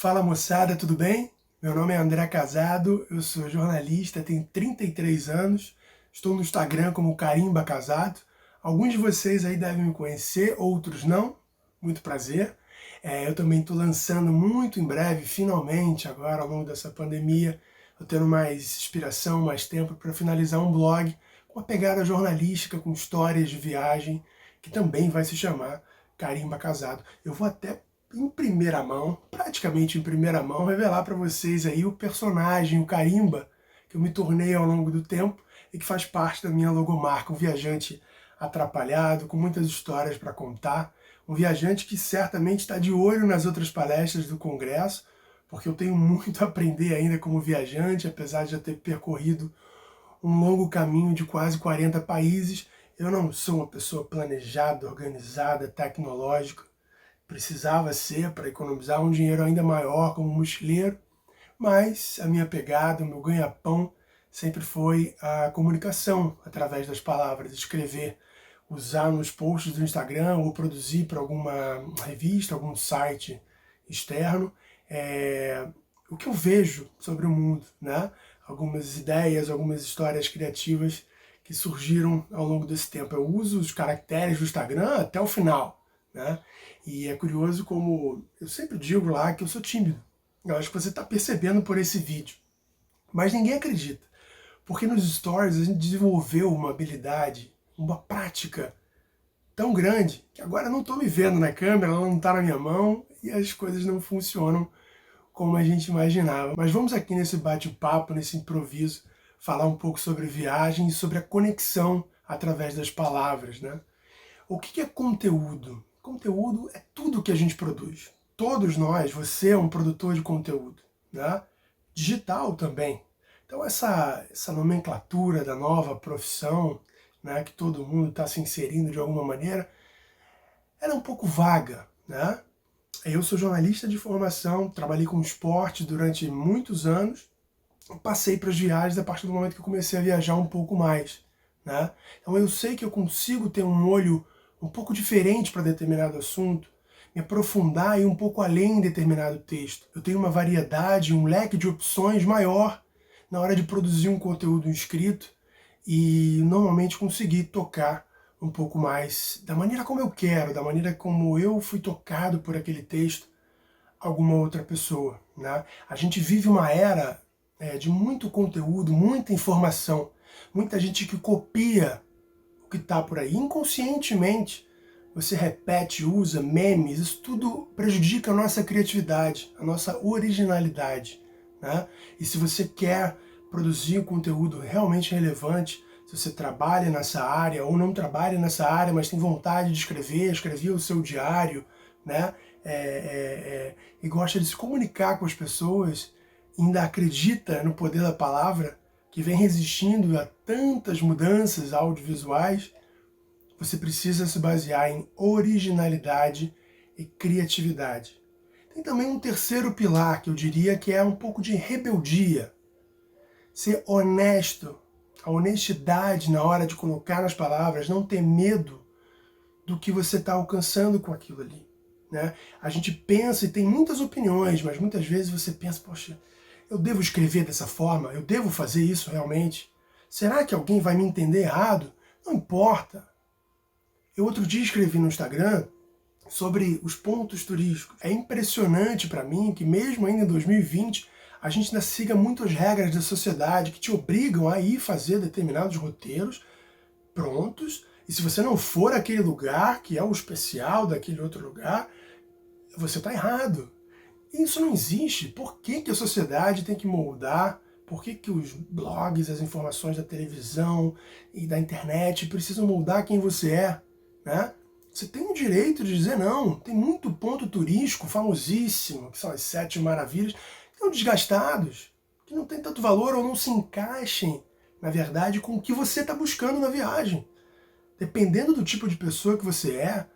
Fala moçada, tudo bem? Meu nome é André Casado, eu sou jornalista, tenho 33 anos, estou no Instagram como Carimba Casado. Alguns de vocês aí devem me conhecer, outros não, muito prazer. Eu também estou lançando muito em breve, finalmente, agora ao longo dessa pandemia, estou tendo mais inspiração, mais tempo para finalizar um blog com uma pegada jornalística, com histórias de viagem, que também vai se chamar Carimba Casado. Eu vou até em primeira mão, praticamente em primeira mão, revelar para vocês aí o personagem, o carimba, que eu me tornei ao longo do tempo e que faz parte da minha logomarca, um viajante atrapalhado, com muitas histórias para contar, um viajante que certamente está de olho nas outras palestras do Congresso, porque eu tenho muito a aprender ainda como viajante, apesar de já ter percorrido um longo caminho de quase 40 países. Eu não sou uma pessoa planejada, organizada, tecnológica, precisava ser para economizar um dinheiro ainda maior como mochileiro, mas a minha pegada, o meu ganha-pão sempre foi a comunicação através das palavras, escrever, usar nos posts do Instagram ou produzir para alguma revista, algum site externo, o que eu vejo sobre o mundo, né? Algumas ideias, algumas histórias criativas que surgiram ao longo desse tempo. Eu uso os caracteres do Instagram até o final, né? E é curioso como eu sempre digo lá que eu sou tímido. Eu acho que você está percebendo por esse vídeo. Mas ninguém acredita. Porque nos stories a gente desenvolveu uma habilidade, uma prática tão grande que agora eu não estou me vendo na câmera, ela não está na minha mão e as coisas não funcionam como a gente imaginava. Mas vamos aqui nesse bate-papo, nesse improviso, falar um pouco sobre viagem e sobre a conexão através das palavras, né? O que é conteúdo? Conteúdo é tudo que a gente produz. Todos nós, você é um produtor de conteúdo, né? Digital também. Então essa nomenclatura da nova profissão, né, que todo mundo está se inserindo de alguma maneira, ela é um pouco vaga, né? Eu sou jornalista de formação, trabalhei com esporte durante muitos anos, passei para as viagens a partir do momento que eu comecei a viajar um pouco mais, né? Então eu sei que eu consigo ter um olho um pouco diferente para determinado assunto, me aprofundar e ir um pouco além em determinado texto. Eu tenho uma variedade, um leque de opções maior na hora de produzir um conteúdo escrito e normalmente conseguir tocar um pouco mais da maneira como eu quero, da maneira como eu fui tocado por aquele texto, alguma outra pessoa, né? A gente vive uma era de muito conteúdo, muita informação, muita gente que copia o que está por aí. Inconscientemente, você repete, usa memes, isso tudo prejudica a nossa criatividade, a nossa originalidade, né? E se você quer produzir um conteúdo realmente relevante, se você trabalha nessa área ou não trabalha nessa área, mas tem vontade de escrever o seu diário, né? E gosta de se comunicar com as pessoas, ainda acredita no poder da palavra, que vem resistindo a tantas mudanças audiovisuais, você precisa se basear em originalidade e criatividade. Tem também um terceiro pilar que eu diria que é um pouco de rebeldia. Ser honesto, a honestidade na hora de colocar nas palavras, não ter medo do que você está alcançando com aquilo ali, né? A gente pensa e tem muitas opiniões, mas muitas vezes você pensa, poxa, eu devo escrever dessa forma? Eu devo fazer isso realmente? Será que alguém vai me entender errado? Não importa. Eu outro dia escrevi no Instagram sobre os pontos turísticos. É impressionante para mim que mesmo ainda em 2020 a gente ainda siga muito as regras da sociedade que te obrigam a ir fazer determinados roteiros prontos, e se você não for aquele lugar que é o especial daquele outro lugar, você está errado. Isso não existe. Por que a sociedade tem que moldar? Por que os blogs, as informações da televisão e da internet precisam moldar quem você é, né? Você tem o direito de dizer não. Tem muito ponto turístico famosíssimo, que são as 7 maravilhas, que estão desgastados, que não tem tanto valor ou não se encaixem, na verdade, com o que você está buscando na viagem. Dependendo do tipo de pessoa que você,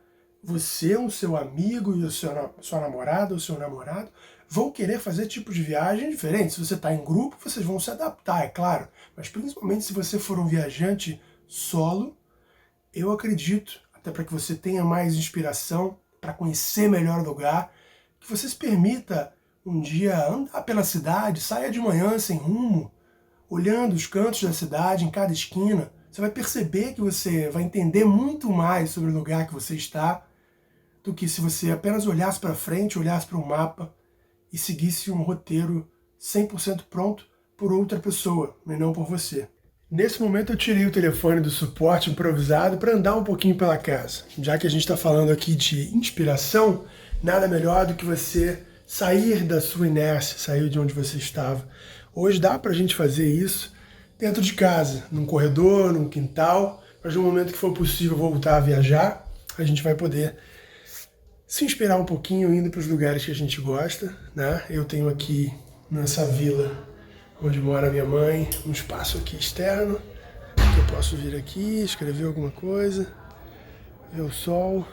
o seu amigo e sua namorada ou seu namorado vão querer fazer tipos de viagem diferentes. Se você está em grupo, vocês vão se adaptar, é claro. Mas principalmente se você for um viajante solo, eu acredito, até para que você tenha mais inspiração, para conhecer melhor o lugar, que você se permita um dia andar pela cidade, saia de manhã sem rumo, olhando os cantos da cidade, em cada esquina, você vai perceber que você vai entender muito mais sobre o lugar que você está do que se você apenas olhasse para frente, olhasse para um mapa e seguisse um roteiro 100% pronto por outra pessoa, e não por você. Nesse momento eu tirei o telefone do suporte improvisado para andar um pouquinho pela casa. Já que a gente está falando aqui de inspiração, nada melhor do que você sair da sua inércia, sair de onde você estava. Hoje dá para a gente fazer isso dentro de casa, num corredor, num quintal, mas no momento que for possível voltar a viajar, a gente vai poder se inspirar um pouquinho indo para os lugares que a gente gosta, né? Eu tenho aqui nessa vila onde mora minha mãe, um espaço aqui externo, que eu posso vir aqui, escrever alguma coisa, ver o sol,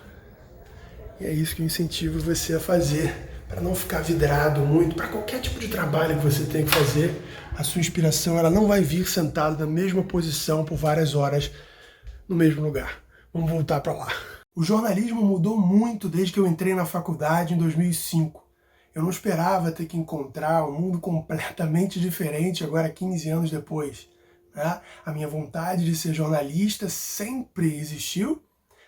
e é isso que eu incentivo você a fazer, para não ficar vidrado muito, para qualquer tipo de trabalho que você tem que fazer, a sua inspiração ela não vai vir sentado na mesma posição por várias horas no mesmo lugar. Vamos voltar para lá. O jornalismo mudou muito desde que eu entrei na faculdade em 2005. Eu não esperava ter que encontrar um mundo completamente diferente agora 15 anos depois, né? A minha vontade de ser jornalista sempre existiu,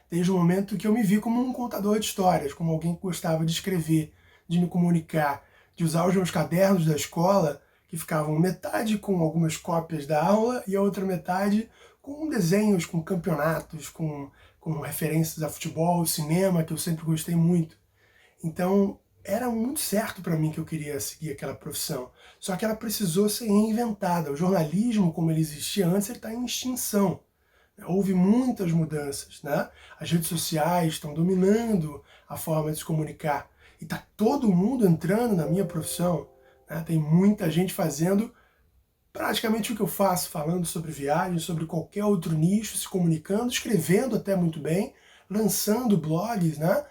desde o momento que eu me vi como um contador de histórias, como alguém que gostava de escrever, de me comunicar, de usar os meus cadernos da escola, que ficavam metade com algumas cópias da aula e a outra metade com desenhos, com campeonatos, com referências a futebol, cinema, que eu sempre gostei muito. Então, era muito certo para mim que eu queria seguir aquela profissão. Só que ela precisou ser reinventada. O jornalismo, como ele existia antes, ele está em extinção. Houve muitas mudanças, né? As redes sociais estão dominando a forma de se comunicar. E está todo mundo entrando na minha profissão, né? Tem muita gente fazendo praticamente o que eu faço, falando sobre viagens, sobre qualquer outro nicho, se comunicando, escrevendo até muito bem, lançando blogs, né?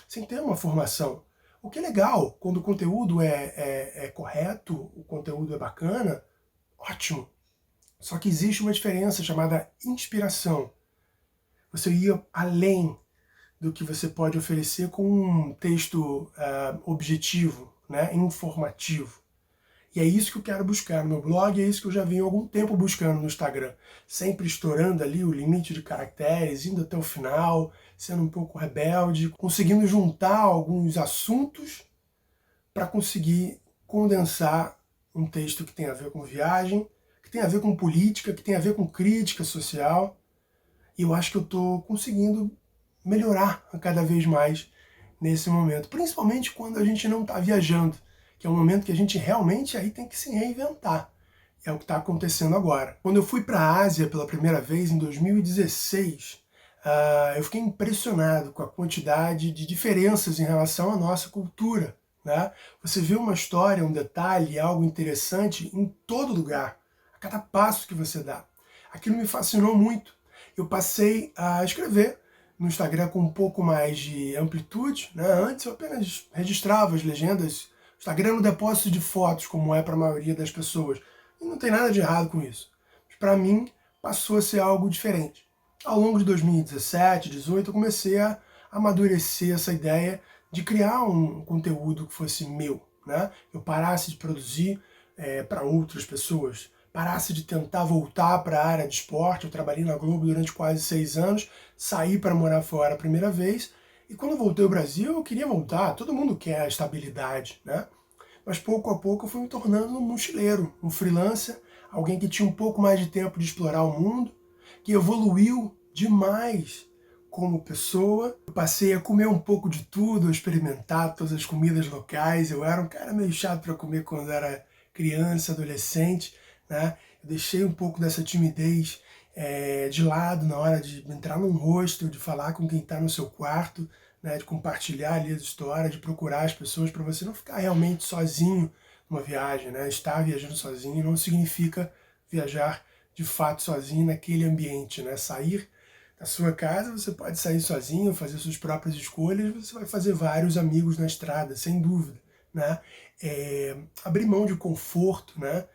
Sem ter uma formação. O que é legal, quando o conteúdo é correto, o conteúdo é bacana, ótimo. Só que existe uma diferença chamada inspiração. Você ia além do que você pode oferecer com um texto objetivo, né? Informativo. E é isso que eu quero buscar no meu blog, é isso que eu já venho há algum tempo buscando no Instagram. Sempre estourando ali o limite de caracteres, indo até o final, sendo um pouco rebelde, conseguindo juntar alguns assuntos para conseguir condensar um texto que tem a ver com viagem, que tem a ver com política, que tem a ver com crítica social. E eu acho que eu estou conseguindo melhorar cada vez mais nesse momento, principalmente quando a gente não está viajando, que é um momento que a gente realmente aí tem que se reinventar. É o que está acontecendo agora. Quando eu fui para a Ásia pela primeira vez, em 2016, eu fiquei impressionado com a quantidade de diferenças em relação à nossa cultura, né? Você vê uma história, um detalhe, algo interessante em todo lugar, a cada passo que você dá. Aquilo me fascinou muito. Eu passei a escrever no Instagram com um pouco mais de amplitude, né? Antes eu apenas registrava as legendas. O Instagram é um depósito de fotos, como é para a maioria das pessoas. E não tem nada de errado com isso. Mas para mim, passou a ser algo diferente. Ao longo de 2017, 2018, eu comecei a amadurecer essa ideia de criar um conteúdo que fosse meu, né? Eu parasse de produzir para outras pessoas, parasse de tentar voltar para a área de esporte. Eu trabalhei na Globo durante quase 6 anos, saí para morar fora a primeira vez, e quando eu voltei ao Brasil, eu queria voltar. Todo mundo quer a estabilidade, né? Mas pouco a pouco eu fui me tornando um mochileiro, um freelancer, alguém que tinha um pouco mais de tempo de explorar o mundo, que evoluiu demais como pessoa. Eu passei a comer um pouco de tudo, a experimentar todas as comidas locais. Eu era um cara meio chato para comer quando era criança, adolescente, né? Eu deixei um pouco dessa timidez de lado na hora de entrar num hostel, de falar com quem está no seu quarto, né? De compartilhar ali as histórias, de procurar as pessoas, para você não ficar realmente sozinho numa viagem, né? Estar viajando sozinho não significa viajar de fato sozinho naquele ambiente, né? Sair da sua casa, você pode sair sozinho, fazer suas próprias escolhas, você vai fazer vários amigos na estrada, sem dúvida, né? Abrir mão de conforto, né?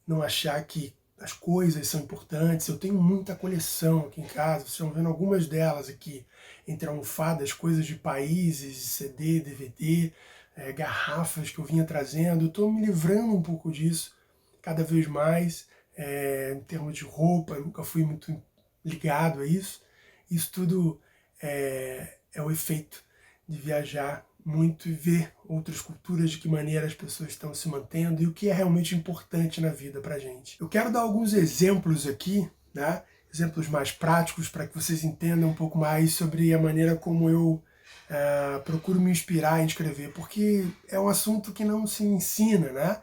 Não achar que as coisas são importantes. Eu tenho muita coleção aqui em casa, vocês estão vendo algumas delas aqui, entre almofadas, coisas de países, CD, DVD, garrafas que eu vinha trazendo. Eu estou me livrando um pouco disso cada vez mais, em termos de roupa, eu nunca fui muito ligado a isso. Isso tudo é o efeito de viajar muito e ver outras culturas, de que maneira as pessoas estão se mantendo e o que é realmente importante na vida pra gente. Eu quero dar alguns exemplos aqui, né? Exemplos mais práticos para que vocês entendam um pouco mais sobre a maneira como eu procuro me inspirar em escrever, porque é um assunto que não se ensina, né?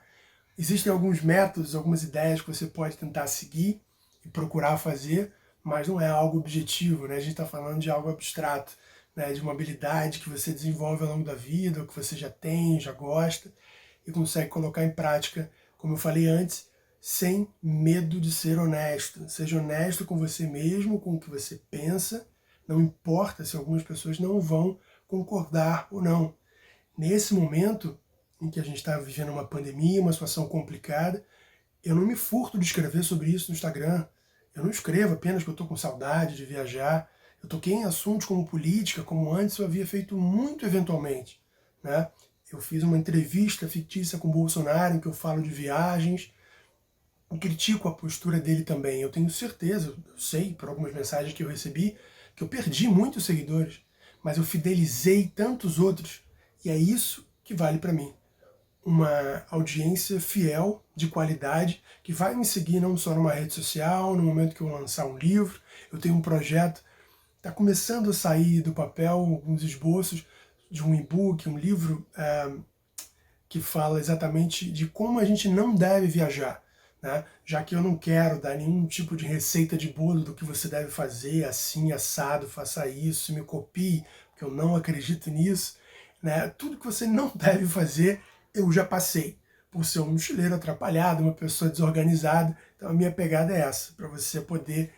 Existem alguns métodos, algumas ideias que você pode tentar seguir e procurar fazer, mas não é algo objetivo, né? A gente está falando de algo abstrato, né? De uma habilidade que você desenvolve ao longo da vida, ou que você já tem, já gosta, e consegue colocar em prática, como eu falei antes, sem medo de ser honesto. Seja honesto com você mesmo, com o que você pensa, não importa se algumas pessoas não vão concordar ou não. Nesse momento em que a gente está vivendo uma pandemia, uma situação complicada, eu não me furto de escrever sobre isso no Instagram. Eu não escrevo apenas que eu estou com saudade de viajar. Eu toquei em assuntos como política, como antes eu havia feito muito eventualmente, né? Eu fiz uma entrevista fictícia com o Bolsonaro em que eu falo de viagens, eu critico a postura dele também. Eu tenho certeza, eu sei por algumas mensagens que eu recebi, que eu perdi muitos seguidores, mas eu fidelizei tantos outros, e é isso que vale para mim. Uma audiência fiel, de qualidade, que vai me seguir não só numa rede social, no momento que eu lançar um livro. Eu tenho um projeto, está começando a sair do papel, alguns esboços de um e-book, um livro que fala exatamente de como a gente não deve viajar, né? Já que eu não quero dar nenhum tipo de receita de bolo do que você deve fazer, assim, assado, faça isso, me copie, porque eu não acredito nisso, né? Tudo que você não deve fazer, eu já passei, por ser um mochileiro atrapalhado, uma pessoa desorganizada. Então a minha pegada é essa, para você poder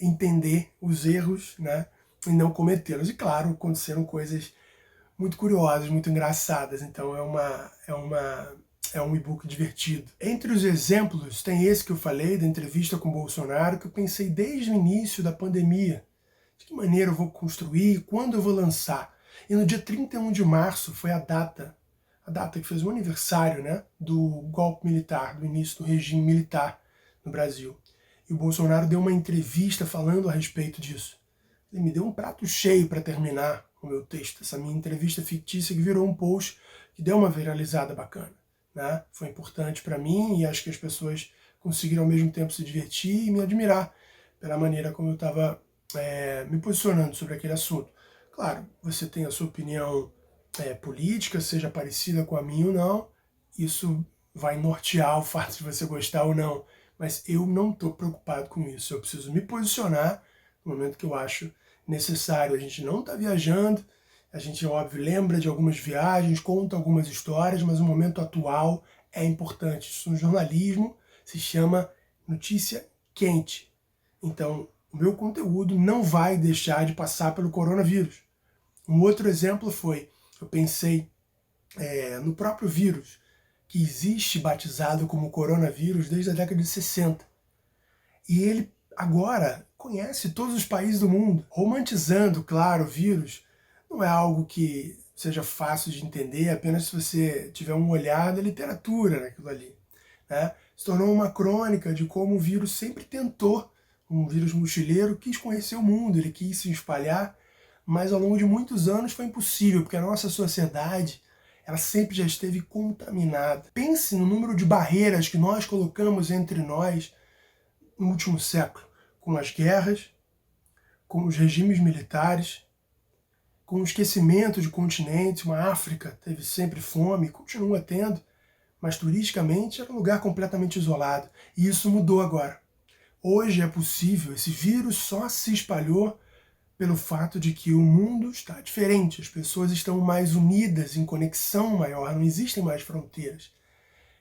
entender os erros, né, e não cometê-los. E claro, aconteceram coisas muito curiosas, muito engraçadas, então é um e-book divertido. Entre os exemplos, tem esse que eu falei, da entrevista com o Bolsonaro, que eu pensei desde o início da pandemia. De que maneira eu vou construir, quando eu vou lançar. E no dia 31 de março foi a data que fez o aniversário, né, do golpe militar, do início do regime militar no Brasil. E o Bolsonaro deu uma entrevista falando a respeito disso. Ele me deu um prato cheio para terminar o meu texto, essa minha entrevista fictícia que virou um post que deu uma viralizada bacana, né? Foi importante para mim e acho que as pessoas conseguiram ao mesmo tempo se divertir e me admirar pela maneira como eu estava me posicionando sobre aquele assunto. Claro, você tem a sua opinião política, seja parecida com a minha ou não, isso vai nortear o fato de você gostar ou não, mas eu não estou preocupado com isso. Eu preciso me posicionar no momento que eu acho necessário. A gente não está viajando, a gente, óbvio, lembra de algumas viagens, conta algumas histórias, mas o momento atual é importante. Isso no jornalismo se chama notícia quente. Então, o meu conteúdo não vai deixar de passar pelo coronavírus. Um outro exemplo foi, eu pensei no próprio vírus, que existe batizado como coronavírus desde a década de 60. E ele agora conhece todos os países do mundo, romantizando, claro, o vírus. Não é algo que seja fácil de entender, apenas se você tiver um olhar da literatura naquilo ali, né? Se tornou uma crônica de como o vírus sempre tentou, um vírus mochileiro, quis conhecer o mundo, ele quis se espalhar, mas ao longo de muitos anos foi impossível, porque a nossa sociedade ela sempre já esteve contaminada. Pense no número de barreiras que nós colocamos entre nós no último século, com as guerras, com os regimes militares, com o esquecimento de continentes. Uma África teve sempre fome, continua tendo, mas turisticamente era um lugar completamente isolado. E isso mudou agora. Hoje é possível, esse vírus só se espalhou pelo fato de que o mundo está diferente, as pessoas estão mais unidas, em conexão maior, não existem mais fronteiras.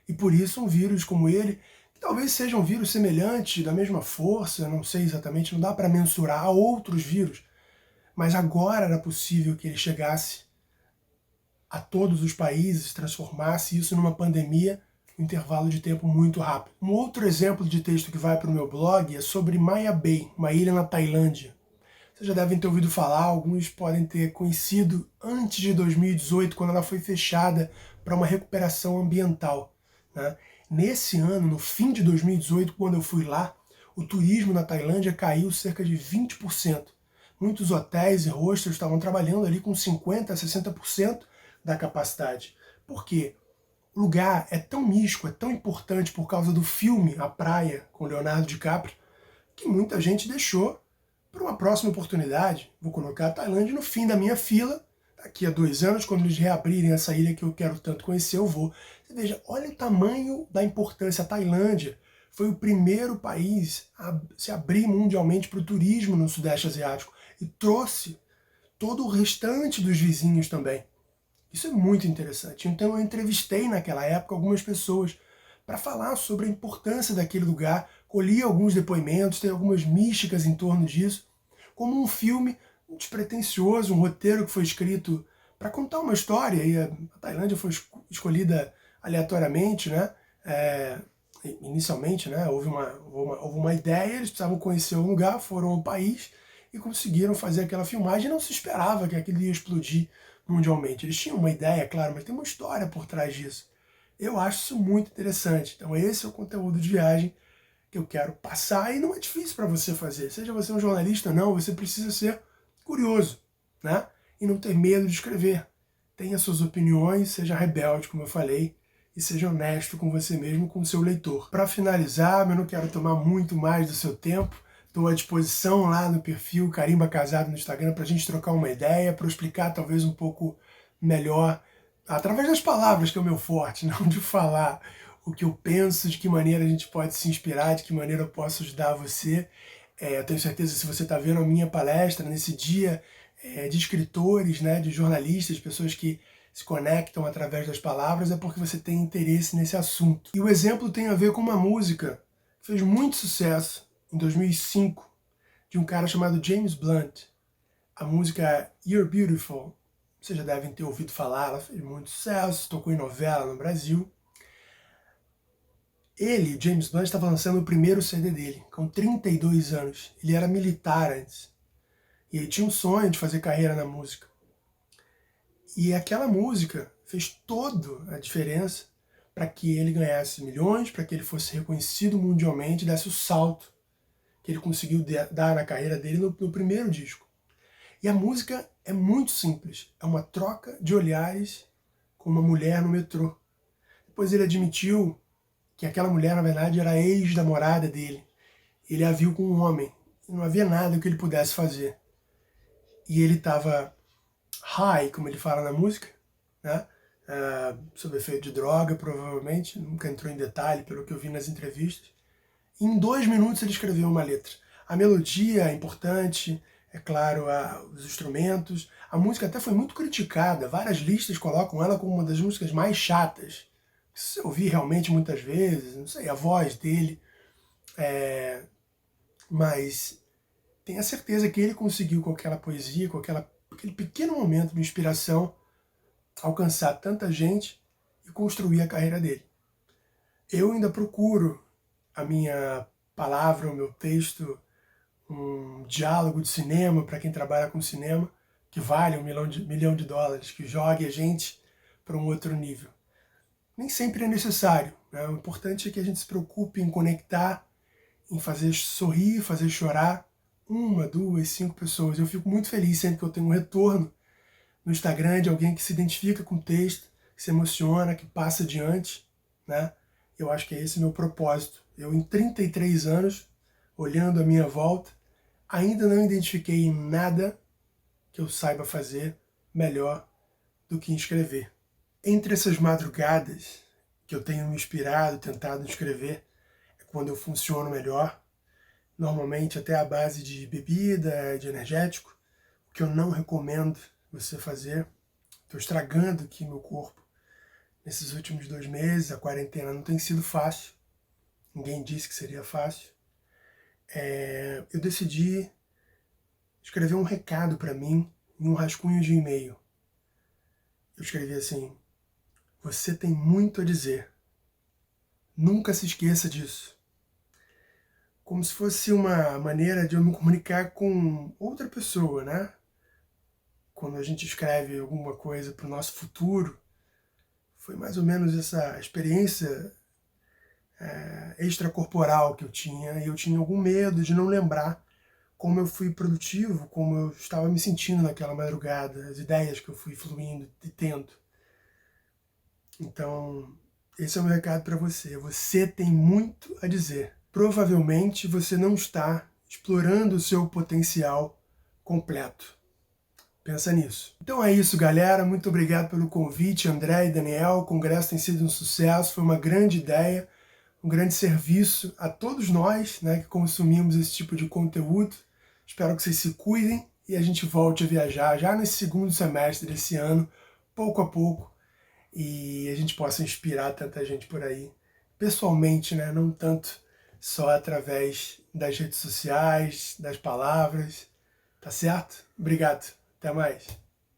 E por isso um vírus como ele, que talvez seja um vírus semelhante, da mesma força, não sei exatamente, não dá para mensurar, a outros vírus, mas agora era possível que ele chegasse a todos os países, transformasse isso numa pandemia em um intervalo de tempo muito rápido. Um outro exemplo de texto que vai para o meu blog é sobre Maya Bay, uma ilha na Tailândia. Vocês já devem ter ouvido falar, alguns podem ter conhecido antes de 2018, quando ela foi fechada para uma recuperação ambiental, né? Nesse ano, no fim de 2018, quando eu fui lá, o turismo na Tailândia caiu cerca de 20%. Muitos hotéis e hostels estavam trabalhando ali com 50% a 60% da capacidade. Por quê? O lugar é tão místico, é tão importante por causa do filme A Praia, com Leonardo DiCaprio, que muita gente deixou para uma próxima oportunidade. Vou colocar a Tailândia no fim da minha fila. Daqui a 2 anos, quando eles reabrirem essa ilha que eu quero tanto conhecer, eu vou. Você veja, olha o tamanho da importância. A Tailândia foi o primeiro país a se abrir mundialmente para o turismo no Sudeste Asiático e trouxe todo o restante dos vizinhos também. Isso é muito interessante. Então eu entrevistei naquela época algumas pessoas para falar sobre a importância daquele lugar, colhi alguns depoimentos, tem algumas místicas em torno disso, como um filme despretensioso, um roteiro que foi escrito para contar uma história, e a Tailândia foi escolhida aleatoriamente, né? Inicialmente, né? Houve uma ideia, eles precisavam conhecer um lugar, foram ao país e conseguiram fazer aquela filmagem. Não se esperava que aquilo ia explodir mundialmente. Eles tinham uma ideia, claro, mas tem uma história por trás disso. Eu acho isso muito interessante. Então esse é o conteúdo de viagem que eu quero passar, e não é difícil para você fazer. Seja você um jornalista ou não, você precisa ser curioso, né? E não ter medo de escrever. Tenha suas opiniões, seja rebelde, como eu falei, e seja honesto com você mesmo, com o seu leitor. Para finalizar, eu não quero tomar muito mais do seu tempo. Estou à disposição lá no perfil Carimba Casado no Instagram para a gente trocar uma ideia, para eu explicar talvez um pouco melhor, através das palavras, que é o meu forte, não de falar o que eu penso, de que maneira a gente pode se inspirar, de que maneira eu posso ajudar você. Eu tenho certeza que se você está vendo a minha palestra nesse dia de escritores, né, de jornalistas, de pessoas que se conectam através das palavras, é porque você tem interesse nesse assunto. E o exemplo tem a ver com uma música que fez muito sucesso em 2005, de um cara chamado James Blunt. A música You're Beautiful, vocês já devem ter ouvido falar, ela fez muito sucesso, tocou em novela no Brasil. Ele, James Blunt, estava lançando o primeiro CD dele, com 32 anos. Ele era militar antes. E ele tinha um sonho de fazer carreira na música. E aquela música fez toda a diferença para que ele ganhasse milhões, para que ele fosse reconhecido mundialmente, desse o salto que ele conseguiu dar na carreira dele no primeiro disco. E a música é muito simples. É uma troca de olhares com uma mulher no metrô. Depois ele admitiu que aquela mulher, na verdade, era a ex-namorada dele. Ele a viu com um homem. E não havia nada que ele pudesse fazer. E ele estava high, como ele fala na música, né? Sob efeito de droga, provavelmente. Nunca entrou em detalhe, pelo que eu vi nas entrevistas. Em 2 minutos ele escreveu uma letra. A melodia é importante, é claro, os instrumentos. A música até foi muito criticada. Várias listas colocam ela como uma das músicas mais chatas. Se eu ouvi realmente muitas vezes, não sei, a voz dele. Mas tenha certeza que ele conseguiu, com aquela poesia, com aquele pequeno momento de inspiração, alcançar tanta gente e construir a carreira dele. Eu ainda procuro a minha palavra, o meu texto, um diálogo de cinema para quem trabalha com cinema, que vale $1 milhão, que jogue a gente para um outro nível. Nem sempre é necessário, né? O importante é que a gente se preocupe em conectar, em fazer sorrir, fazer chorar 1, 2, 5 pessoas. Eu fico muito feliz sempre que eu tenho um retorno no Instagram de alguém que se identifica com o texto, que se emociona, que passa adiante, né? Eu acho que é esse o meu propósito. Eu, em 33 anos, olhando à minha volta, ainda não identifiquei em nada que eu saiba fazer melhor do que escrever. Entre essas madrugadas que eu tenho me inspirado, tentado escrever, é quando eu funciono melhor, normalmente até à base de bebida, de energético, o que eu não recomendo você fazer. Estou estragando aqui meu corpo. Nesses últimos 2 meses, a quarentena não tem sido fácil. Ninguém disse que seria fácil. Eu decidi escrever um recado para mim em um rascunho de e-mail. Eu escrevi assim: você tem muito a dizer. Nunca se esqueça disso. como se fosse uma maneira de eu me comunicar com outra pessoa, né? Quando a gente escreve alguma coisa para o nosso futuro, foi mais ou menos essa experiência extracorporal que eu tinha, e eu tinha algum medo de não lembrar como eu fui produtivo, como eu estava me sentindo naquela madrugada, as ideias que eu fui fluindo e tendo. Então, esse é o meu recado para você. Você tem muito a dizer. Provavelmente você não está explorando o seu potencial completo. Pensa nisso. Então é isso, galera. Muito obrigado pelo convite, André e Daniel. O congresso tem sido um sucesso, foi uma grande ideia, um grande serviço a todos nós, né, que consumimos esse tipo de conteúdo. Espero que vocês se cuidem e a gente volte a viajar já nesse segundo semestre desse ano, pouco a pouco, e a gente possa inspirar tanta gente por aí, pessoalmente, né, não tanto só através das redes sociais, das palavras, tá certo? Obrigado, até mais.